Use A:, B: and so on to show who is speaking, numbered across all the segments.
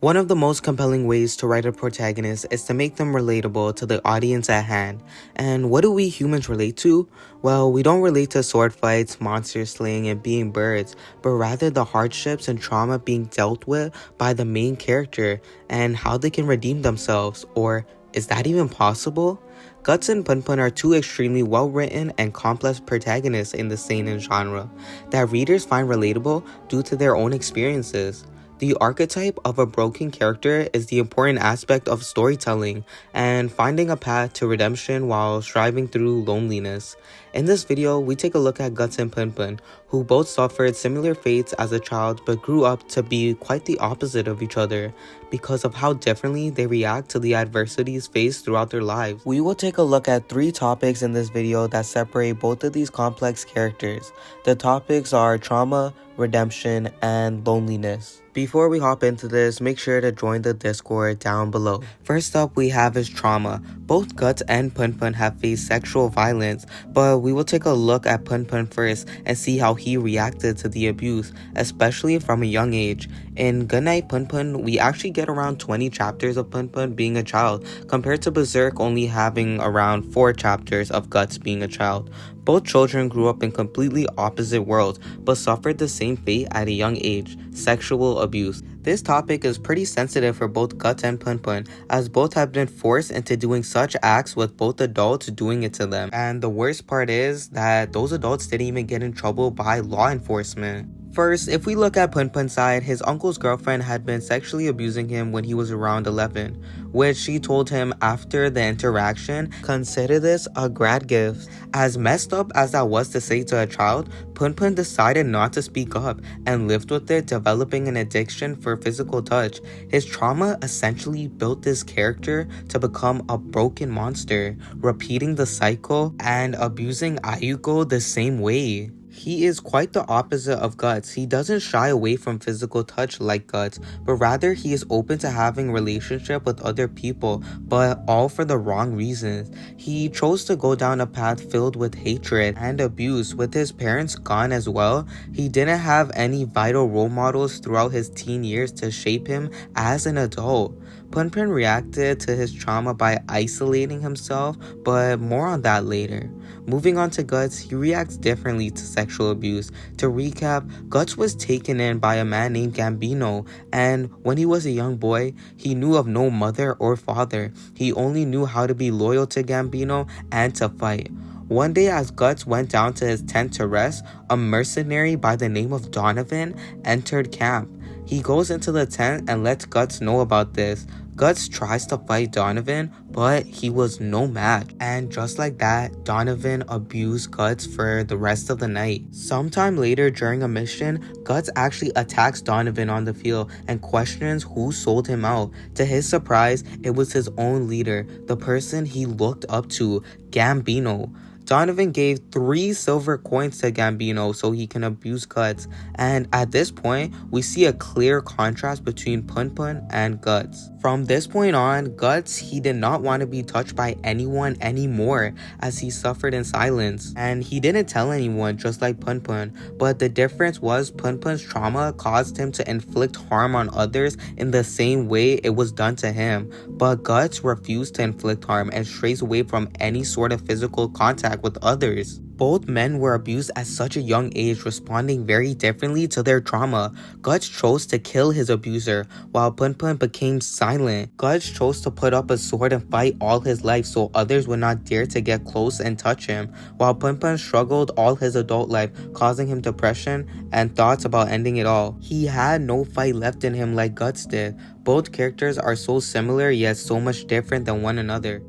A: One of the most compelling ways to write a protagonist is to make them relatable to the audience at hand. And what do we humans relate to? Well, we don't relate to sword fights, monster slaying, and being birds, but rather the hardships and trauma being dealt with by the main character and how they can redeem themselves. Or is that even possible? Guts and PunPun are two extremely well-written and complex protagonists in the seinen genre that readers find relatable due to their own experiences. The archetype of a broken character is the important aspect of storytelling and finding a path to redemption while striving through loneliness. In this video, we take a look at Guts and PunPun, who both suffered similar fates as a child but grew up to be quite the opposite of each other because of how differently they react to the adversities faced throughout their lives. We will take a look at 3 topics in this video that separate both of these complex characters. The topics are trauma, redemption, and loneliness. Before we hop into this, make sure to join the Discord down below. First up, we have is trauma. Both Guts and PunPun have faced sexual violence, but we will take a look at PunPun first and see how he reacted to the abuse, especially from a young age. In Goodnight PunPun, we actually get around 20 chapters of PunPun being a child, compared to Berserk only having around 4 chapters of Guts being a child. Both children grew up in completely opposite worlds, but suffered the same fate at a young age: sexual abuse. This topic is pretty sensitive for both Guts and PunPun, as both have been forced into doing such acts with both adults doing it to them. And the worst part is that those adults didn't even get in trouble by law enforcement. First, if we look at PunPun's side, his uncle's girlfriend had been sexually abusing him when he was around 11, which she told him after the interaction, consider this a grad gift. As messed up as that was to say to a child, PunPun decided not to speak up and lived with it, developing an addiction for physical touch. His trauma essentially built this character to become a broken monster, repeating the cycle and abusing Ayuko the same way. He is quite the opposite of Guts. He doesn't shy away from physical touch like Guts, but rather he is open to having a relationship with other people, but all for the wrong reasons. He chose to go down a path filled with hatred and abuse. With his parents gone as well, he didn't have any vital role models throughout his teen years to shape him as an adult. PunPun reacted to his trauma by isolating himself, but more on that later. Moving on to Guts, he reacts differently to sexual abuse. To recap, Guts was taken in by a man named Gambino, and when he was a young boy, he knew of no mother or father. He only knew how to be loyal to Gambino and to fight. One day, as Guts went down to his tent to rest, a mercenary by the name of Donovan entered camp. He goes into the tent and lets Guts know about this. Guts tries to fight Donovan, but he was no match. And just like that, Donovan abused Guts for the rest of the night. Sometime later during a mission, Guts actually attacks Donovan on the field and questions who sold him out. To his surprise, it was his own leader, the person he looked up to, Gambino. Donovan gave 3 silver coins to Gambino so he can abuse Guts, and at this point, we see a clear contrast between PunPun and Guts. From this point on, Guts, he did not want to be touched by anyone anymore, as he suffered in silence, and he didn't tell anyone just like PunPun, but the difference was PunPun's trauma caused him to inflict harm on others in the same way it was done to him, but Guts refused to inflict harm and strays away from any sort of physical contact with others. Both men were abused at such a young age, responding very differently to their trauma. Guts chose to kill his abuser, while PunPun became silent. Guts chose to put up a sword and fight all his life so others would not dare to get close and touch him, while PunPun struggled all his adult life, causing him depression and thoughts about ending it all. He had no fight left in him like Guts did. Both characters are so similar yet so much different than one another.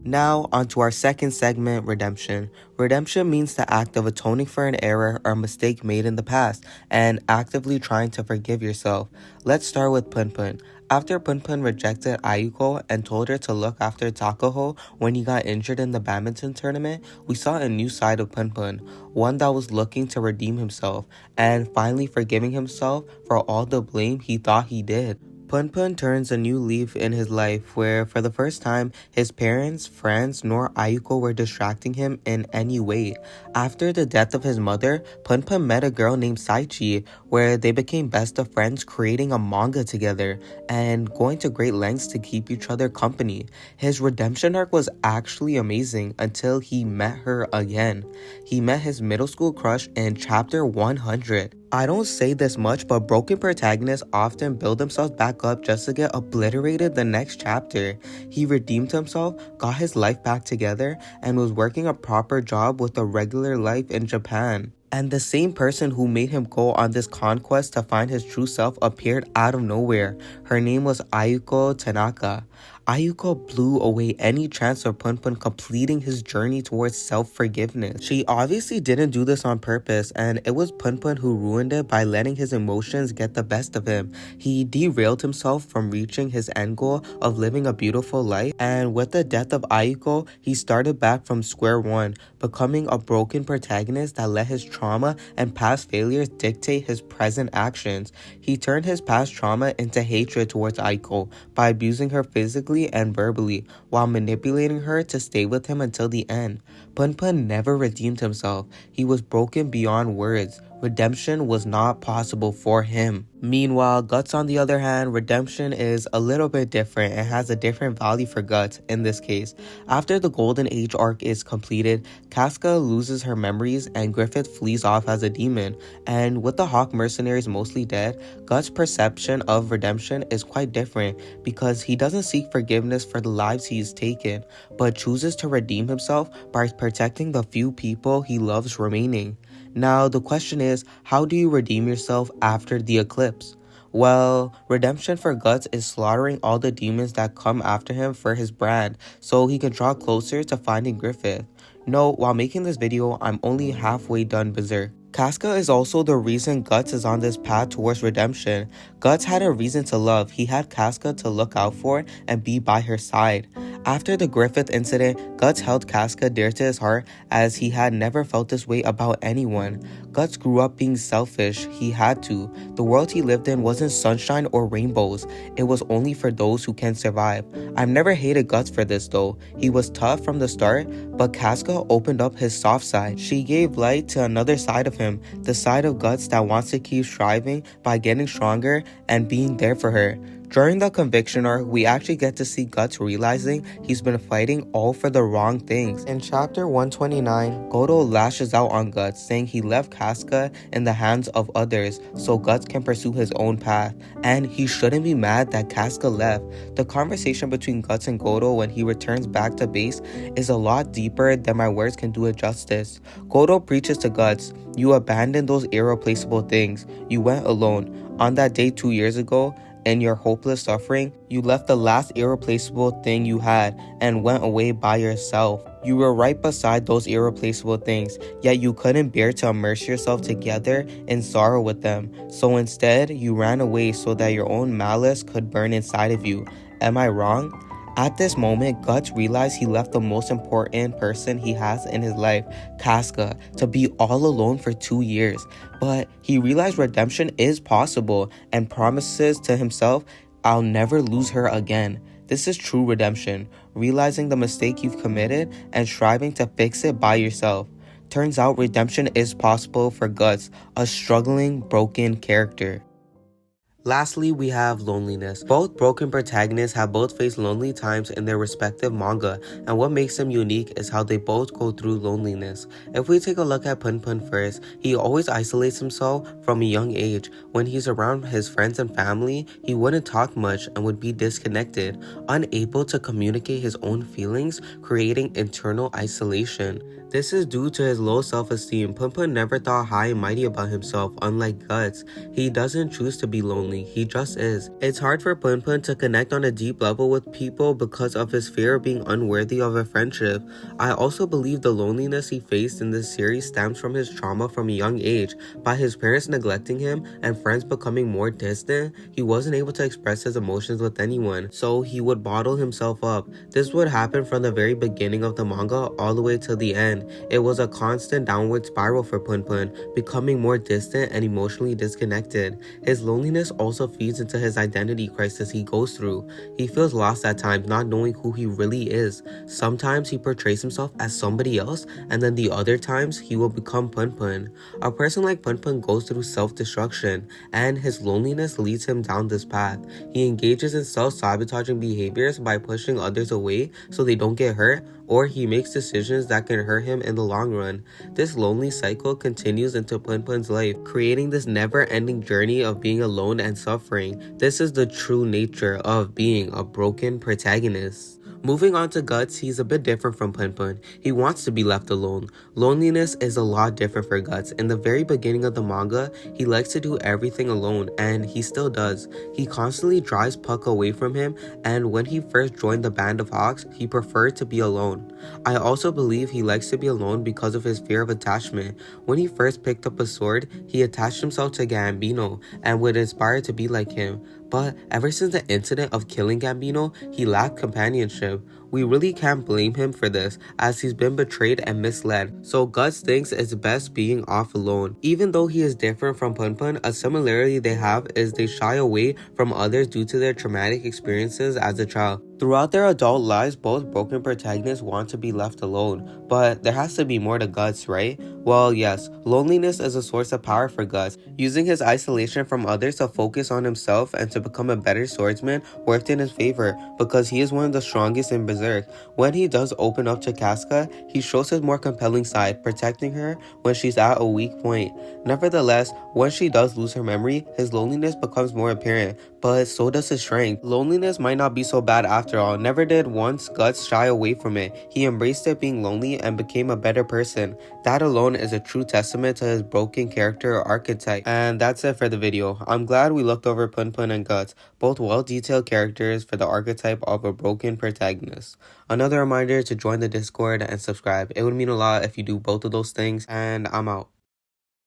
A: Now, onto our second segment, redemption. Redemption means the act of atoning for an error or mistake made in the past and actively trying to forgive yourself. Let's start with PunPun. After PunPun rejected Ayuko and told her to look after Takaho when he got injured in the badminton tournament, we saw a new side of PunPun, one that was looking to redeem himself and finally forgiving himself for all the blame he thought he did. PunPun turns a new leaf in his life where, for the first time, his parents, friends, nor Ayuko were distracting him in any way. After the death of his mother, PunPun met a girl named Saichi, where they became best of friends, creating a manga together and going to great lengths to keep each other company. His redemption arc was actually amazing until he met her again. He met his middle school crush in chapter 100. I don't say this much, but broken protagonists often build themselves back up just to get obliterated the next chapter. He redeemed himself, got his life back together, and was working a proper job with a regular life in Japan. And the same person who made him go on this conquest to find his true self appeared out of nowhere. Her name was Ayuko Tanaka. Ayuko blew away any chance of PunPun completing his journey towards self-forgiveness. She obviously didn't do this on purpose, and it was PunPun who ruined it by letting his emotions get the best of him. He derailed himself from reaching his end goal of living a beautiful life, and with the death of Ayuko, he started back from square one, becoming a broken protagonist that let his trauma and past failures dictate his present actions. He turned his past trauma into hatred towards Ayuko by abusing her physically and verbally, while manipulating her to stay with him until the end. PunPun never redeemed himself. He was broken beyond words. Redemption was not possible for him. Meanwhile, Guts, on the other hand, redemption is a little bit different and has a different value for Guts in this case. After the Golden Age arc is completed, Casca loses her memories and Griffith flees off as a demon. And with the Hawk mercenaries mostly dead, Guts' perception of redemption is quite different because he doesn't seek forgiveness for the lives he's taken, but chooses to redeem himself by protecting the few people he loves remaining. Now, the question is, how do you redeem yourself after the eclipse? Well, redemption for Guts is slaughtering all the demons that come after him for his brand, so he can draw closer to finding Griffith. Note, while making this video, I'm only halfway done Berserk. Casca is also the reason Guts is on this path towards redemption. Guts had a reason to love. He had Casca to look out for and be by her side. After the Griffith incident, Guts held Casca dear to his heart as he had never felt this way about anyone. Guts grew up being selfish. He had to. The world he lived in wasn't sunshine or rainbows. It was only for those who can survive. I've never hated Guts for this though. He was tough from the start, but Casca opened up his soft side. She gave light to another side of him, the side of Guts that wants to keep striving by getting stronger and being there for her. During the conviction arc, we actually get to see Guts realizing he's been fighting all for the wrong things. In chapter 129, Goto lashes out on Guts, saying he left Casca in the hands of others so Guts can pursue his own path, and he shouldn't be mad that Casca left. The conversation between Guts and Goto when he returns back to base is a lot deeper than my words can do it justice. Goto preaches to Guts, "You abandoned those irreplaceable things. You went alone. On that day 2 years ago, in your hopeless suffering, you left the last irreplaceable thing you had and went away by yourself. You were right beside those irreplaceable things, yet you couldn't bear to immerse yourself together in sorrow with them. So instead, you ran away so that your own malice could burn inside of you. Am I wrong?" At this moment, Guts realized he left the most important person he has in his life, Casca, to be all alone for 2 years. But he realized redemption is possible and promises to himself, "I'll never lose her again." This is true redemption, realizing the mistake you've committed and striving to fix it by yourself. Turns out redemption is possible for Guts, a struggling, broken character. Lastly, we have loneliness. Both broken protagonists have both faced lonely times in their respective manga, and what makes them unique is how they both go through loneliness. If we take a look at PunPun first, he always isolates himself from a young age. When he's around his friends and family, he wouldn't talk much and would be disconnected, unable to communicate his own feelings, creating internal isolation. This is due to his low self-esteem. PunPun never thought high and mighty about himself, unlike Guts. He doesn't choose to be lonely, he just is. It's hard for PunPun to connect on a deep level with people because of his fear of being unworthy of a friendship. I also believe the loneliness he faced in this series stems from his trauma from a young age. By his parents neglecting him and friends becoming more distant, he wasn't able to express his emotions with anyone, so he would bottle himself up. This would happen from the very beginning of the manga all the way to the end. PunPun. It was a constant downward spiral for PunPun, becoming more distant and emotionally disconnected. His loneliness also feeds into his identity crisis he goes through. He feels lost at times, not knowing who he really is. Sometimes he portrays himself as somebody else, and then the other times he will become PunPun. A person like PunPun goes through self-destruction, and his loneliness leads him down this path. He engages in self-sabotaging behaviors by pushing others away so they don't get hurt, or he makes decisions that can hurt him in the long run. This lonely cycle continues into PunPun's life, creating this never-ending journey of being alone and suffering. This is the true nature of being a broken protagonist. Moving on to Guts, he's a bit different from PunPun. He wants to be left alone. Loneliness is a lot different for Guts. In the very beginning of the manga, he likes to do everything alone, and he still does. He constantly drives Puck away from him, and when he first joined the Band of Hawks, he preferred to be alone. I also believe he likes to be alone because of his fear of attachment. When he first picked up a sword, he attached himself to Gambino and would aspire to be like him. But ever since the incident of killing Gambino, he lacked companionship. We really can't blame him for this, as he's been betrayed and misled, so Guts thinks it's best being off alone. Even though he is different from PunPun, a similarity they have is they shy away from others due to their traumatic experiences as a child. Throughout their adult lives, both broken protagonists want to be left alone, but there has to be more to Guts, right? Well, yes, loneliness is a source of power for Guts. Using his isolation from others to focus on himself and to become a better swordsman worked in his favor, because he is one of the strongest in berserk. When he does open up to Casca, he shows his more compelling side, protecting her when she's at a weak point. Nevertheless, when she does lose her memory, his loneliness becomes more apparent, but so does his strength. Loneliness might not be so bad after all. Never did once Guts shy away from it. He embraced it being lonely and became a better person. That alone is a true testament to his broken character archetype. And that's it for the video. I'm glad we looked over PunPun and Guts, both well-detailed characters for the archetype of a broken protagonist. Another reminder to join the Discord and subscribe. It would mean a lot if you do both of those things, and I'm out.